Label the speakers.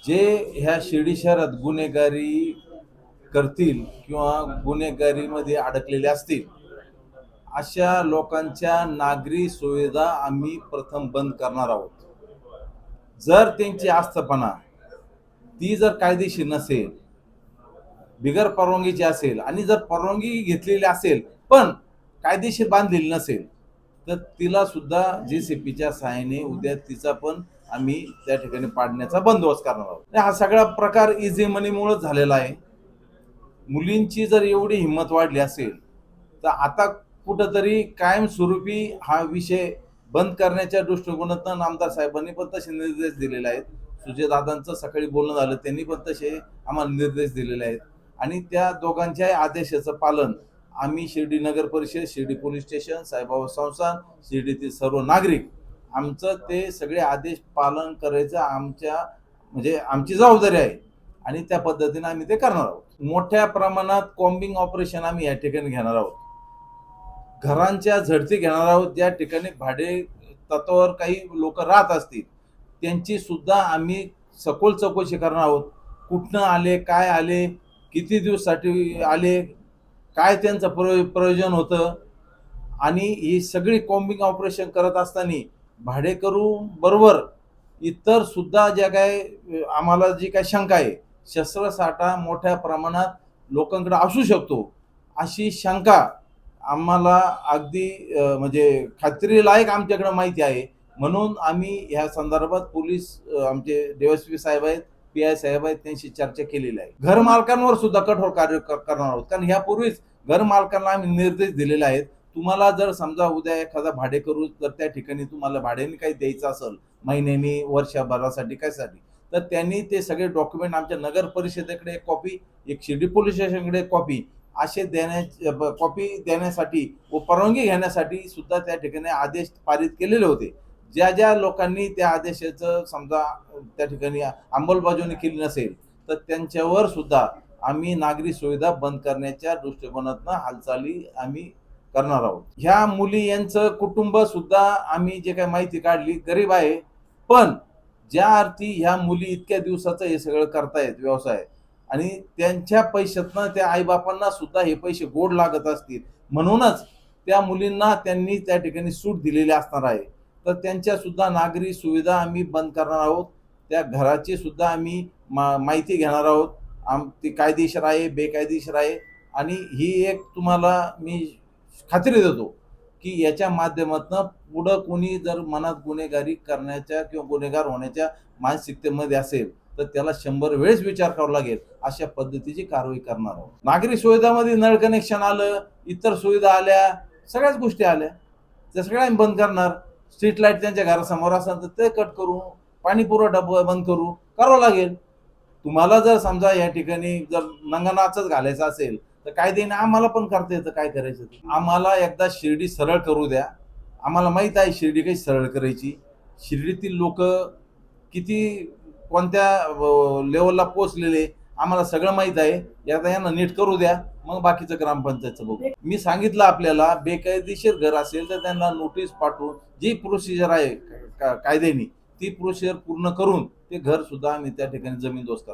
Speaker 1: जे ह्या शिर्डी शहरात गुन्हेगारी करतील किंवा गुन्हेगारीमध्ये अडकलेले असतील अशा लोकांच्या नागरी सुविधा आम्ही प्रथम बंद करणार आहोत. जर त्यांची आस्थापना ती जर कायदेशीर नसेल, बिगर परवानगीची असेल आणि जर परवानगी घेतलेली असेल पण कायदेशीर बांधलेली नसेल तर तिला सुद्धा JCPच्या सहाय्याने उद्या तिचा पण आम्ही त्या ठिकाणी पाडण्याचा बंदोबस्त करणार आहोत. हा सगळा प्रकार इझी मनीमुळे झालेला आहे. मुलींची जर एवढी हिंमत वाढली असेल तर आता कुठंतरी कायमस्वरूपी हा विषय बंद करण्याच्या दृष्टिकोनातून आमदार साहेबांनी पण तसे निर्देश दिलेले आहेत. सुजयदादांचं सकाळी बोलणं झालं, त्यांनी पण तसे आम्हाला निर्देश दिलेले आहेत आणि त्या दोघांच्याही आदेशाचं पालन आम्ही शिर्डी नगर परिषद, शिर्डी पोलीस स्टेशन, साईबाबा संस्थान, शिर्डीतील सर्व नागरिक आमचं ते सगळे आदेश पालन करायचं म्हणजे आमची जबाबदारी आहे आणि त्या पद्धतीने आम्ही ते करणार आहोत. मोठ्या प्रमाणात कॉम्बिंग ऑपरेशन आम्ही या ठिकाणी घेणार आहोत. घरांच्या झडती घेणार आहोत. ज्या ठिकाणी भाडे तत्वावर काही लोक राहत असतील त्यांची सुद्धा आम्ही सखोल चौकशी करणार आहोत. कुठनं आले, काय आले, किती दिवसासाठी आले, काय त्यांचं प्रयोजन होतं आणि ही सगळी कॉम्बिंग ऑपरेशन करत असताना भाडेकरू बरोबर इतर सुद्धा ज्या काय आम्हाला जी काय शंका आहे, शस्त्रसाठा मोठ्या प्रमाणात लोकांकडे असू शकतो अशी शंका आम्हाला अगदी म्हणजे खात्रीलायक आमच्याकडे माहिती आहे. म्हणून आम्ही ह्या संदर्भात पोलीस आमचे DSP साहेब आहेत, PI साहेब आहेत, त्यांची चर्चा केलेली आहे. घर मालकांवर सुद्धा कठोर कार्य करणार आहोत. कारण ह्यापूर्वीच घर मालकांना आम्ही निर्देश दिलेले आहेत. तुम्हाला जर समजा उद्या एखादा भाडेकरू जर त्या ठिकाणी तुम्हाला भाड्याने काही द्यायचं असेल, महिन्यानी, वर्षभरासाठी, कायसाठी, तर त्यांनी ते सगळे डॉक्युमेंट आमच्या नगर परिषदेकडे एक कॉपी, एक शिर्डी पोलीस स्टेशनकडे एक कॉपी असे कॉपी देण्यासाठी व परवानगी घेण्यासाठी सुद्धा त्या ठिकाणी आदेश पारित केलेले होते. ज्या ज्या लोकांनी त्या आदेशाचं समजा त्या ठिकाणी अंमलबजावणी केली नसेल तर त्यांच्यावर सुद्धा आम्ही नागरी सुविधा बंद करण्याच्या दृष्टिकोनातून हालचाली आम्ही करणार आहोत. ह्या मुली यांचं कुटुंब सुद्धा आम्ही जे काही माहिती काढली गरीब आहे, पण ज्या अर्थी ह्या मुली इतक्या दिवसाचं हे सगळं करतायत व्यवसाय आणि त्यांच्या पैशातनं त्या आईबापांना सुद्धा हे पैसे गोड लागत असतील, म्हणूनच त्या मुलींना त्यांनी त्या ठिकाणी सूट दिलेली असणार आहे. तर त्यांच्या सुद्धा नागरी सुविधा आम्ही बंद करणार आहोत. त्या घराची सुद्धा आम्ही माहिती घेणार आहोत. ती कायदेशीर आहे, बेकायदेशीर आहे आणि ही एक तुम्हाला मी खात्री देतो की याच्या माध्यमातून पुढं कोणी जर मनात गुन्हेगारी करण्याच्या किंवा गुन्हेगार होण्याच्या मानसिकतेमध्ये असेल तर त्याला 100 वेळेस विचार करावा लागेल. अशा पद्धतीची कारवाई करणार आहोत. नागरी सुविधामध्ये नळ कनेक्शन आलं, इतर सुविधा आल्या, सगळ्याच गोष्टी आल्या, त्या सगळ्या आम्ही बंद करणार. स्ट्रीट लाईट त्यांच्या घरासमोर असेल तर ते कट करू, पाणी पुरवठा बंद करावं लागेल. तुम्हाला जर समजा या ठिकाणी जर नंगानाचच घालायचं असेल तर कायद्याने आम्हाला पण करता येतं. काय करायचं ते आम्हाला एकदा शिर्डी सरळ करू द्या. आम्हाला माहित आहे शिर्डी काही सरळ करायची. शिर्डीतील लोक किती कोणत्या लेवलला पोहोचलेले आम्हाला सगळं माहित आहे. एकदा यांना नीट करू द्या, मग बाकीचं ग्रामपंचायतचं बघू. मी सांगितलं आपल्याला बेकायदेशीर घर असेल तर त्यांना नोटीस पाठवून जी प्रोसिजर आहे कायद्याने ती प्रोसिजर पूर्ण करून ते घर सुद्धा आम्ही त्या ठिकाणी जमीनदोस्त करतो.